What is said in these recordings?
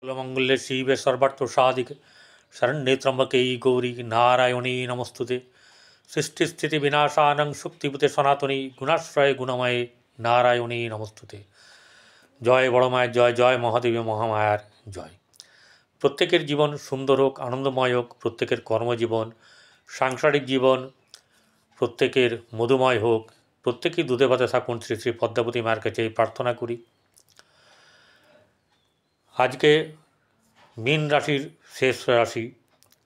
मंगल्ये शिवे सर्वार्थसाधिके शरण्ये त्र्यंबके गौरी नारायणी नमस्तुते। सृष्टिस्थिति विनाशानं शुक्तिपते सनातनी गुणाश्रय गुणमये नारायणी नमस्तुते। जय बड़ मायर जय, जय महादेवी महामायार जय। प्रत्येकेर जीवन सुंदर होक, आनंदमय होक, प्रत्येकेर कर्मजीवन सांसारिक जीवन प्रत्येकेर मधुमय होक, प्रत्येकेई दूधे भाते थाकुन श्री श्री पद्मावती माয়ের কাছে प्रार्थना करी। आज के मीन राशिर शेष राशि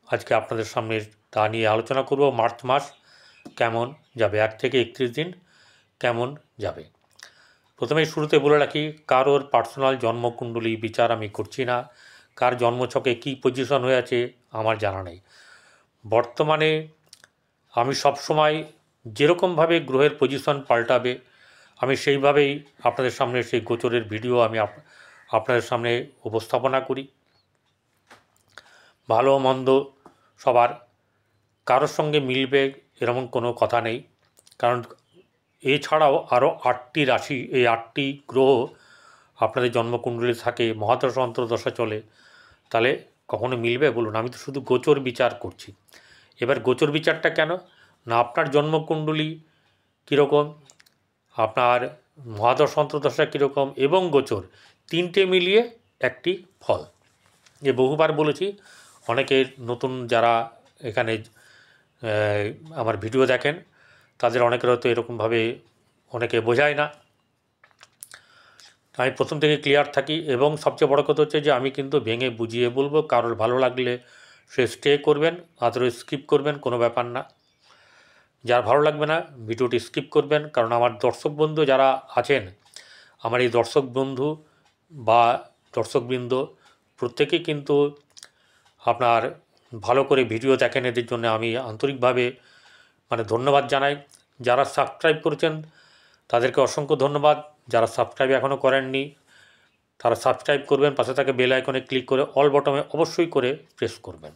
आज के आपनादेर सामने ता निये आलोचना करब। मार्च मास केमन जाबे, 1 থেকে 31 दिन केमन जाबे। प्रथमेई शुरूते बोले राखी, कारोर पार्सोनल जन्मकुंडली विचार आमी करछि ना, कार जन्मछके की पजिशन हये आछे आमार जाना नेই। बर्तमाने आमी सब समय जेरकम भावे ग्रहेर पजिशन पाल्टाबे आमी सेइभावेई आपनादेर सामने सेई गोचरेर भिडियो आमी आपनादेर सामने उपस्थापना करी। भालो मंद सबार कारोर संगे मिलबे एरकम कोनो कथा नेই, कारण एछाड़ाओ आरो 8टी राशि এই 8टी ग्रह आपनादेर जन्मकुंडली थाके, महादशा অন্তর্দশা चले, ताहले कखनो मिलबे बोलुन? आमी तो शुधु गोचर विचार करछि। एबार गोचर विचारटा केन ना, आपनार जन्मकुंडली कीरकम, आपनार महादशा অন্তর্দশা कीरकम एवं गोचर तीनटे मिलिए एकटी फल। ये बहुबार बोलेছি, অনেকের নতুন যারা এখানে আমার ভিডিও দেখেন তাদের অনেকের হয়তো এরকমভাবে অনেকে বোঝায় না। আমি প্রথম থেকে ক্লিয়ার থাকি এবং সবচেয়ে বড় কথা হচ্ছে যে আমি কিন্তু ভেঙে বুঝিয়ে বলবো। কারোর ভালো লাগলে সে স্টে করবেন, আদারওয়াইজ স্কিপ করবেন, কোনো ব্যাপার না। যার ভালো লাগবে না ভিডিওটি স্কিপ করবেন, কারণ আমার দর্শক বন্ধু যারা আছেন, আমার এই দর্শক বন্ধু বা দর্শকবৃন্দ প্রত্যেকেই কিন্তু আপনার ভালো করে ভিডিও দেখেন। এদের জন্য আমি আন্তরিকভাবে ধন্যবাদ জানাই। যারা সাবস্ক্রাইব করেছেন তাদেরকে অসংখ্য ধন্যবাদ। যারা সাবস্ক্রাইব এখনও করেননি তারা সাবস্ক্রাইব করবেন, পাশে থাকা বেল আইকনে ক্লিক করে অল বটমে অবশ্যই করে প্রেস করবেন।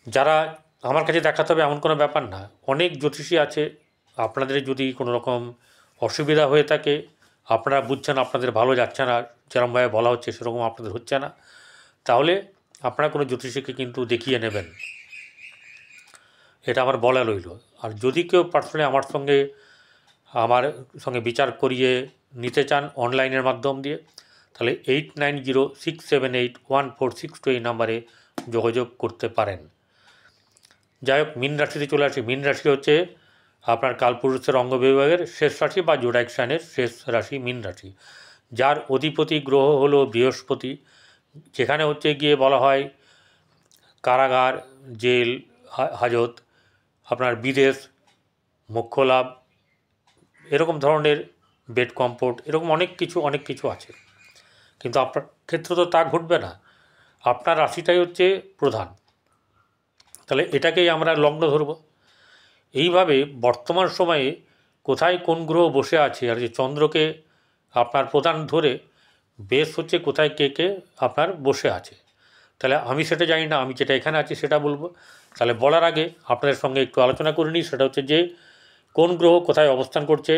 যারা আমার কাছে দেখাতে হবে এমন কোনো ব্যাপার না, অনেক জ্যোতিষী আছে। আপনাদের যদি কোনো রকম অসুবিধা হয়ে থাকে, আপনারা বুঝছেন আপনাদের ভালো যাচ্ছে না, যেরকমভাবে বলা হচ্ছে সেরকম আপনাদের হচ্ছে না, তাহলে আপনারা কোনো জ্যোতিষীকে কিন্তু দেখিয়ে নেবেন, এটা আমার বলা রইল। আর যদি কেউ পার্সোনালি আমার সঙ্গে বিচার করিয়ে নিতে চান অনলাইনের মাধ্যম দিয়ে, তাহলে 8906781462 এই নাম্বারে যোগাযোগ করতে পারেন। যাই হোক, মীন রাশিতে চলে আসি। মীন রাশি হচ্ছে আপনার কালপুরুষের অঙ্গ বিভাগের শেষ রাশি বা জোডাইক সাইনের শেষ রাশি মীন রাশি, যার অধিপতি গ্রহ হলো বৃহস্পতি। যেখানে হচ্ছে গিয়ে বলা হয় কারাগার, জেল হাজত, আপনার বিদেশ, মোক্ষ লাভ, এরকম ধরনের বেড কমফোর্ট, এরকম অনেক কিছু আছে। কিন্তু আপনার ক্ষেত্রে তো তা ঘটবে না, আপনার রাশিটাই হচ্ছে প্রধান। তাহলে এটাকেই আমরা লগ্ন ধরব। এইভাবে বর্তমান সময়ে কোথায় কোন গ্রহ বসে আছে, আর যে চন্দ্রকে আপনার প্রধান ধরে বেশ হচ্ছে কোথায় কে আপনার বসে আছে, তাহলে আমি সেটা জানি না, আমি যেটা এখানে আছি সেটা বলবো। তাহলে বলার আগে আপনাদের সঙ্গে একটু আলোচনা করে নিই, সেটা হচ্ছে যে কোন গ্রহ কোথায় অবস্থান করছে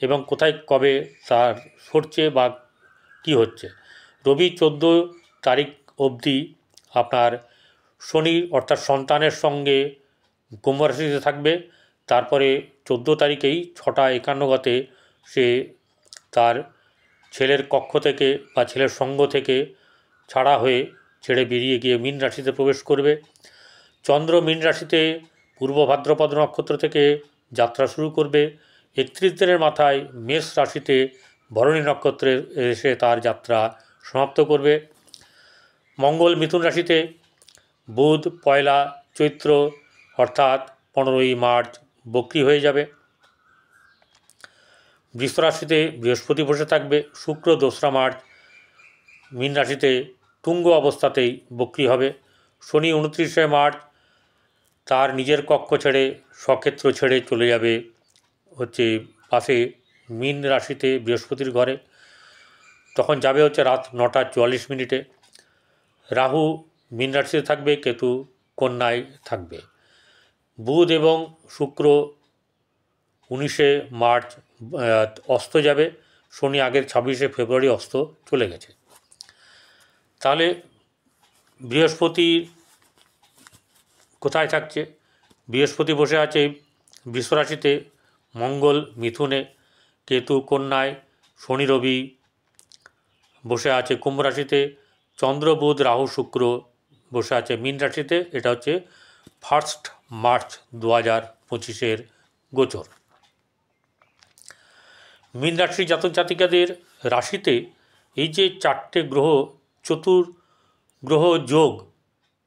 এবং কোথায় কবে তার সরছে বা কি হচ্ছে। রবি 14 তারিখ অবধি আপনার শনি অর্থাৎ সন্তানের সঙ্গে কুম্ভ রাশিতে থাকবে। তারপরে 14 তারিখেই 6:51 সে তার ছেলের কক্ষ থেকে বা ছেলের সঙ্গ থেকে ছাড়া হয়ে ছেড়ে বেরিয়ে গিয়ে মীন রাশিতে প্রবেশ করবে। চন্দ্র মীন রাশিতে পূর্ব ভাদ্রপদ নক্ষত্র থেকে যাত্রা শুরু করবে। 31 দিনের মাথায় মেষ রাশিতে ভরণী নক্ষত্রে এসে তার যাত্রা সমাপ্ত করবে। মঙ্গল মিথুন রাশিতে, বুধ 1 চৈত্র অর্থাৎ 15ই মার্চ বক্রী হয়ে যাবে। বৃষ রাশিতে বৃহস্পতি বসে থাকবে। শুক্র 2 মার্চ মীন রাশিতে তুঙ্গ অবস্থাতেই বক্রী হবে। শনি 29 মার্চ তার নিজের কক্ষ ছেড়ে স্বক্ষেত্র ছেড়ে চলে যাবে হচ্ছে পাশে মীন রাশিতে বৃহস্পতির ঘরে, তখন যাবে হচ্ছে রাত 9:44। রাহু মীন রাশিতে থাকবে, কেতু কন্যায় থাকবে। বুধ এবং শুক্র 19 মার্চ অস্ত যাবে। শনি আগের 26 ফেব্রুয়ারি অস্ত চলে গেছে। তাহলে বৃহস্পতি কোথায় থাকছে? বৃহস্পতি বসে আছে বৃষ রাশিতে, মঙ্গল মিথুনে, কেতু কন্যায়, শনি রবি বসে আছে কুম্ভ রাশিতে, চন্দ্র বুধ রাহু শুক্র বসে আছে মীন রাশিতে। এটা হচ্ছে 1 মার্চ 2025 গোচর। মীন রাশির জাতক জাতিকাদের রাশিতে এই যে 4টে গ্রহ, চতুর্গ্রহ যোগ,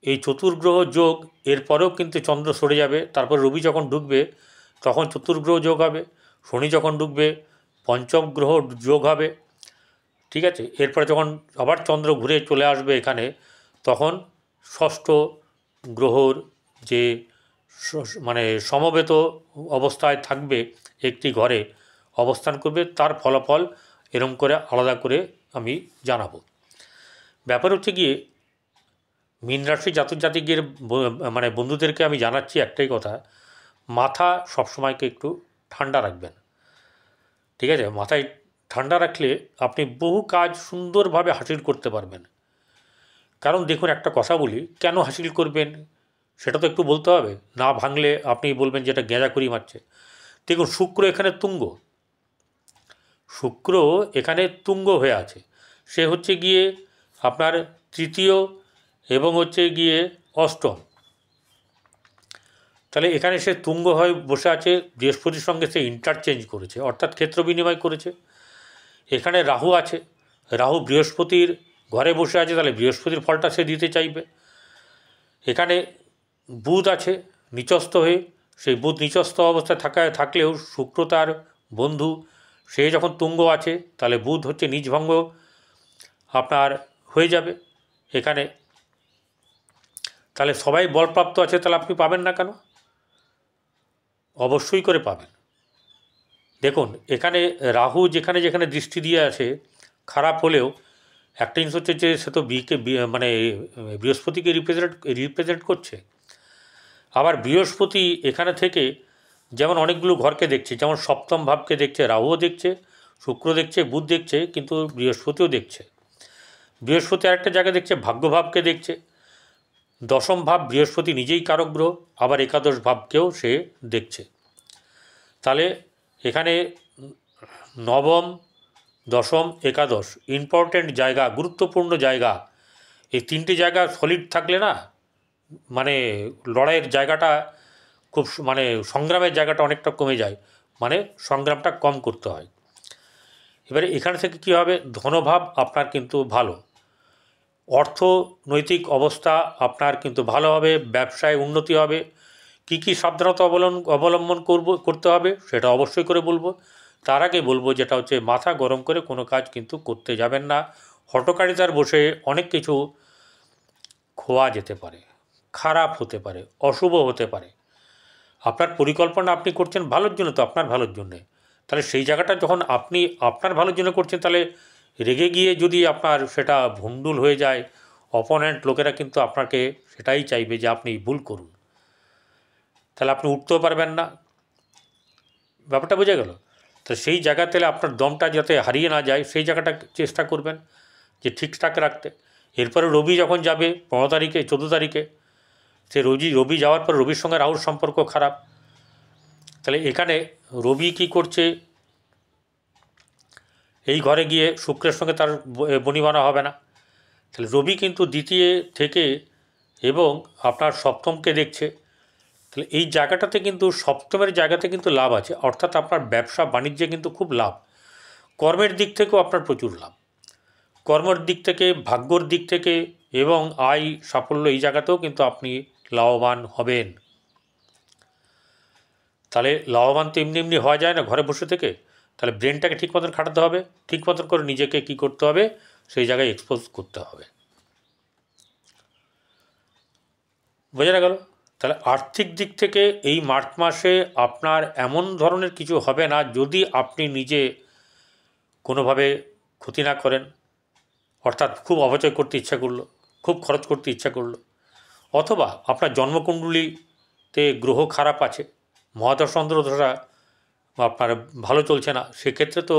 এই চতুর্গ্রহ যোগ এরপরেও কিন্তু চন্দ্র সরে যাবে, তারপর রবি যখন ঢুকবে তখন চতুর্গ্রহ যোগ হবে, শনি যখন ঢুকবে পঞ্চম গ্রহ যোগ হবে, ঠিক আছে। এরপরে যখন আবার চন্দ্র ঘুরে চলে আসবে এখানে, তখন ষষ্ঠ গ্রহর যে মানে সমবেত অবস্থায় থাকবে একটি ঘরে অবস্থান করবে, তার ফলাফল এরম করে আলাদা করে আমি জানাবো। ব্যাপার হচ্ছে গিয়ে মীন রাশি জাতক জাতিকের মানে বন্ধুদেরকে আমি জানাচ্ছি একটাই কথা, মাথা সবসময়কে একটু ঠান্ডা রাখবেন, ঠিক আছে। মাথায় ঠান্ডা রাখলে আপনি বহু কাজ সুন্দরভাবে হাসিল করতে পারবেন। কারণ দেখুন, একটা কথা বলি, কেন হাসিল করবেন সেটা তো একটু বলতে হবে, না ভাঙলে আপনি বলবেন যেটা গেঁজাখুরি মারছে। দেখুন, শুক্র এখানে তুঙ্গ, শুক্র এখানে তুঙ্গ হয়ে আছে, সে হচ্ছে গিয়ে আপনার তৃতীয় এবং হচ্ছে গিয়ে অষ্টম। তাহলে এখানে সে তুঙ্গ হয়ে বসে আছে, বৃহস্পতির সঙ্গে সে ইন্টারচেঞ্জ করেছে, অর্থাৎ ক্ষেত্র বিনিময় করেছে। এখানে রাহু আছে, রাহু বৃহস্পতির ঘরে বসে আছে, তাহলে বৃহস্পতির ফলটা সে দিতে চাইবে। এখানে বুধ আছে নিচস্থ হয়ে, সেই বুধ নিচস্থ অবস্থায় থাকলেও শুক্র তার বন্ধু, সে যখন তুঙ্গ আছে তাহলে বুধ হচ্ছে নিজভঙ্গ আপনার হয়ে যাবে এখানে। তাহলে সবাই বলপ্রাপ্ত আছে, তাহলে আপনি পাবেন না কেন? অবশ্যই করে পাবেন। দেখুন, এখানে রাহু যেখানে যেখানে দৃষ্টি দিয়ে আছে খারাপ হলেও একটা জিনিস হচ্ছে যে সে তো মানে বৃহস্পতিকে রিপ্রেজেন্ট করছে। আবার বৃহস্পতি এখানে থেকে যেমন অনেকগুলো ঘরকে দেখছে, যেমন সপ্তম ভাবকে দেখছে, রাহুও দেখছে, শুক্র দেখছে, বুধ দেখছে, কিন্তু বৃহস্পতিও দেখছে। বৃহস্পতি আরেকটা জায়গায় দেখছে, ভাগ্যভাবকে দেখছে। দশম ভাব বৃহস্পতি নিজেই কারক গ্রহ, আবার একাদশ ভাবকেও সে দেখছে। তাহলে এখানে নবম, দশম, একাদশ ইম্পর্ট্যান্ট জায়গা, গুরুত্বপূর্ণ জায়গা। এই তিনটি জায়গা সলিড থাকলে না, মানে লড়াইয়ের জায়গাটা খুব মানে সংগ্রামের জায়গাটা অনেকটা কমে যায়, মানে সংগ্রামটা কম করতে হয়। এবারে এখান থেকে কী হবে, ধনভাব আপনার কিন্তু ভালো, অর্থনৈতিক অবস্থা আপনার কিন্তু ভালো হবে, ব্যবসায় উন্নতি হবে। কী কী সাবধানতা অবলম্বন করতে হবে সেটা অবশ্যই করে বলবো। তার আগে বলবো যেটা হচ্ছে, মাথা গরম করে কোনো কাজ কিন্তু করতে যাবেন না। হঠকারিতার বসে অনেক কিছু খোয়া যেতে পারে, খারাপ হতে পারে, অশুভ হতে পারে। আপনার পরিকল্পনা আপনি করছেন ভালোর জন্য, তো আপনার ভালোর জন্যে, তাহলে সেই জায়গাটা যখন আপনি আপনার ভালোর জন্য করছেন, তাহলে রেগে গিয়ে যদি আপনার সেটা ভণ্ডুল হয়ে যায়, অপোনেন্ট লোকেরা কিন্তু আপনাকে সেটাই চাইবে যে আপনি ভুল করুন, তাহলে আপনি উঠতেও পারবেন না। ব্যাপারটা বোঝা গেল? তো সেই জায়গাতে আপনার দমটা যাতে হারিয়ে না যায়, সেই জায়গাটা চেষ্টা করবেন যে ঠিকঠাক রাখতে। এরপরে রবি যখন যাবে 15 তারিখে, 14 তারিখে, সে রবি যাওয়ার পর রবির সঙ্গে রাহুর সম্পর্ক খারাপ। তাহলে এখানে রবি কী করছে, এই ঘরে গিয়ে শুক্রের সঙ্গে তার বনিবনা হবে না। তাহলে রবি কিন্তু দ্বিতীয় থেকে এবং আপনার সপ্তমকে দেখছে। তাহলে এই জায়গাটাতে কিন্তু সপ্তমের জায়গাতে কিন্তু লাভ আছে, অর্থাৎ আপনার ব্যবসা বাণিজ্যে কিন্তু খুব লাভ। কর্মের দিক থেকেও আপনার প্রচুর লাভ, কর্মের দিক থেকে, ভাগ্যর দিক থেকে এবং আয় সাফল্য এই জায়গাতেও কিন্তু আপনি লাভবান হবেন। তাহলে লাভবান তো এমনি এমনি হওয়া যায় না ঘরে বসে থেকে। তাহলে ব্রেনটাকে ঠিক মতন খাটাতে হবে, ঠিক মতন করে নিজেকে কী করতে হবে, সেই জায়গায় এক্সপোজ করতে হবে। বোঝা গেল? তাহলে আর্থিক দিক থেকে এই মার্চ মাসে আপনার এমন ধরনের কিছু হবে না, যদি আপনি নিজে কোনোভাবে ক্ষতি না করেন, অর্থাৎ খুব অপচয় করতে ইচ্ছা করলো, খুব খরচ করতে ইচ্ছা করলো, অথবা আপনার জন্মকুণ্ডলিতে গ্রহ খারাপ আছে, মহাদশা অন্তর্দশা আপনার ভালো চলছে না, সেক্ষেত্রে তো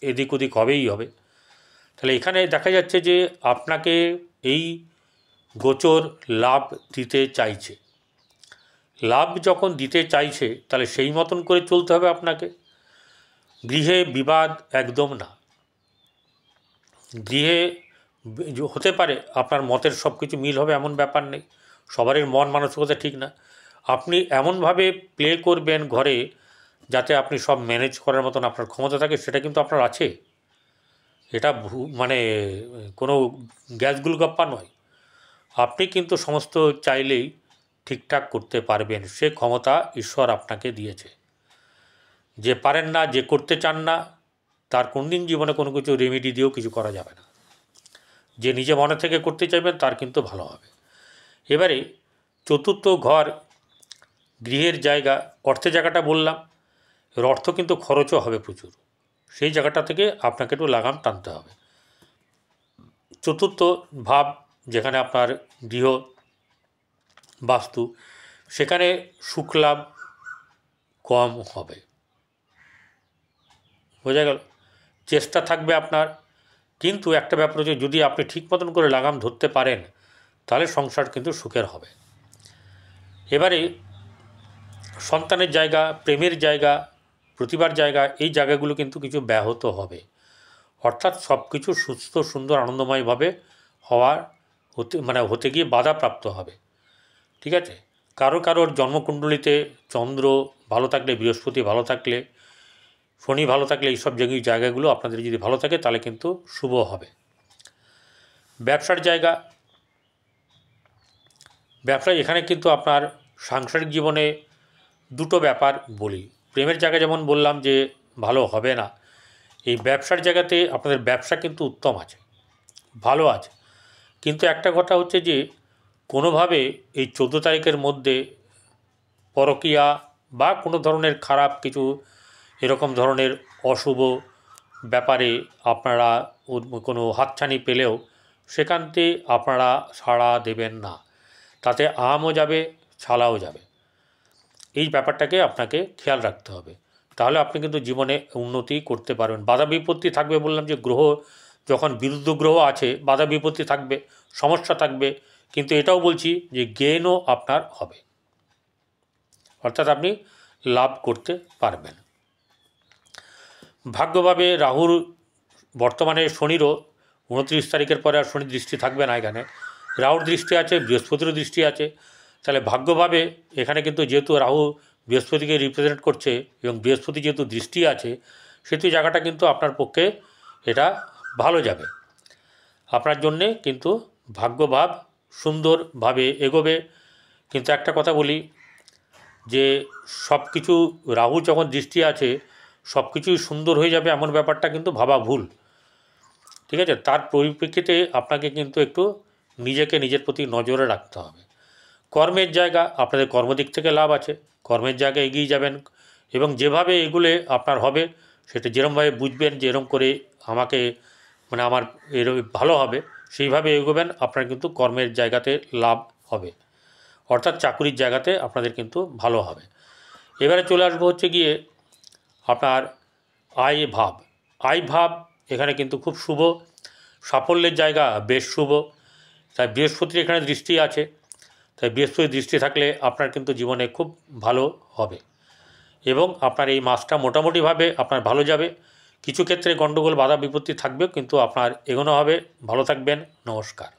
এদিক ওদিক হবেই হবে। তাহলে এখানে দেখা যাচ্ছে যে আপনাকে এই গোচর লাভ দিতে চাইছে। লাভ যখন দিতে চাইছে তাহলে সেই মতন করে চলতে হবে আপনাকে। গৃহে বিবাদ একদম না। গৃহে হতে পারে আপনার মতের সব কিছু মিল হবে এমন ব্যাপার নেই, সবারই মন মানসিকতা ঠিক না। আপনি এমনভাবে প্লে করবেন ঘরে যাতে আপনি সব ম্যানেজ করার মতন আপনার ক্ষমতা থাকে, সেটা কিন্তু আপনার আছে। এটা মানে কোনো গ্যাস গুলগাপ্পা নয়। আপনি কিন্তু সমস্ত চাইলেই ঠিকঠাক করতে পারবেন, সে ক্ষমতা ঈশ্বর আপনাকে দিয়েছে। যে পারেন না, যে করতে চান না, তার কোনদিন জীবনে কোনো কিছু রেমেডি দিয়েও কিছু করা যাবে না। যে নিজে মনে থেকে করতে চাইবেন তার কিন্তু ভালো হবে। এবারে চতুর্থ ঘর গৃহের জায়গা, অর্থের জায়গাটা বললাম, এর অর্থ কিন্তু খরচও হবে প্রচুর, সেই জায়গাটা থেকে আপনাকে একটু লাগাম টানতে হবে। চতুর্থ ভাব যেখানে আপনার গৃহ বাস্তু, সেখানে সুখ লাভ কম হবে। বোঝা গেল? চেষ্টা থাকবে আপনার, কিন্তু একটা ব্যাপার হচ্ছে যদি আপনি ঠিক মতন করে লাগাম ধরতে পারেন তাহলে সংসার কিন্তু সুখের হবে। এবারে সন্তানের জায়গা, প্রেমের জায়গা, প্রতিভার জায়গা, এই জায়গাগুলো কিন্তু কিছু ব্যাহত হবে। অর্থাৎ সব কিছু সুস্থ সুন্দর আনন্দময়ভাবে হতে গিয়ে বাধাপ্রাপ্ত হবে। ঠিক আছে? কারোর জন্মকুণ্ডলিতে চন্দ্র ভালো থাকলে, বৃহস্পতি ভালো থাকলে, শনি ভালো থাকলে, এইসব জায়গাগুলো আপনাদের যদি ভালো থাকে তাহলে কিন্তু শুভ হবে। ব্যবসার জায়গা, ব্যবসা এখানে কিন্তু আপনার সাংসারিক জীবনে দুটো ব্যাপার বলি। প্রেমের জায়গা যেমন বললাম যে ভালো হবে না, এই ব্যবসার জায়গাতে আপনাদের ব্যবসা কিন্তু উত্তম আছে, ভালো আছে। কিন্তু একটা কথা হচ্ছে যে কোনোভাবে এই 14 তারিখের মধ্যে পরকীয়া বা কোনো ধরনের খারাপ কিছু এরকম ধরনের অশুভ ব্যাপারে আপনারা কোনো হাতছানি পেলেও সেখানতে আপনারা সাড়া দেবেন না, তাতে আমও যাবে, ছালাও যাবে। এই ব্যাপারটাকে আপনাকে খেয়াল রাখতে হবে, তাহলে আপনি কিন্তু জীবনে উন্নতি করতে পারবেন। বাধা বিপত্তি থাকবে, বললাম যে গ্রহ যখন বিরুদ্ধ গ্রহ আছে বাধা বিপত্তি থাকবে, সমস্যা থাকবে, কিন্তু এটাও বলছি যে গেইনও আপনার হবে, অর্থাৎ আপনি লাভ করতে পারবেন। ভাগ্যভাবে রাহুর বর্তমানে শনিরও 29 তারিখের পরে আর শনির দৃষ্টি থাকবে না, এখানে রাহুর দৃষ্টি আছে, বৃহস্পতিরও দৃষ্টি আছে। তাহলে ভাগ্যভাবে এখানে কিন্তু যেহেতু রাহু বৃহস্পতিকে রিপ্রেজেন্ট করছে এবং বৃহস্পতি যেহেতু দৃষ্টি আছে, সেহেতু জায়গাটা কিন্তু আপনার পক্ষে এটা ভালো যাবে, আপনার জন্যে কিন্তু ভাগ্যভাব সুন্দরভাবে এগোবে। কিন্তু একটা কথা বলি যে সব কিছু রাহু যখন দৃষ্টি আছে সব কিছুই সুন্দর হয়ে যাবে এমন ব্যাপারটা কিন্তু ভাবা ভুল। ঠিক আছে? তার পরিপ্রেক্ষিতে আপনাকে কিন্তু একটু নিজেকে নিজের প্রতি নজরে রাখতে হবে। কর্মের জায়গা, আপনাদের কর্মদিক থেকে লাভ আছে, কর্মের জায়গায় এগিয়ে যাবেন এবং যেভাবে এগুলো আপনার হবে সেটা যেরমভাবে বুঝবেন যে এরম করে আমাকে আমার ভালো হবে, সেইভাবে এগোবেন, আপনার কিন্তু কর্মের জায়গাতে লাভ হবে, অর্থাৎ চাকুরির জায়গাতে আপনাদের কিন্তু ভালো হবে। এবারে চলে আসবো হচ্ছে গিয়ে আপনার আয় ভাব এখানে কিন্তু খুব শুভ, সাফল্যের জায়গা বেশ শুভ। তাই বৃহস্পতির এখানে দৃষ্টি আছে, তাই বৃহস্পতির দৃষ্টি থাকলে আপনার কিন্তু জীবনে খুব ভালো হবে এবং আপনার এই মাসটা মোটামুটিভাবে আপনার ভালো যাবে। কিছু ক্ষেত্রে গণ্ডগোল বাধা বিপত্তি থাকবে, কিন্তু আপনার এগোনো হবে। ভালো থাকবেন, নমস্কার।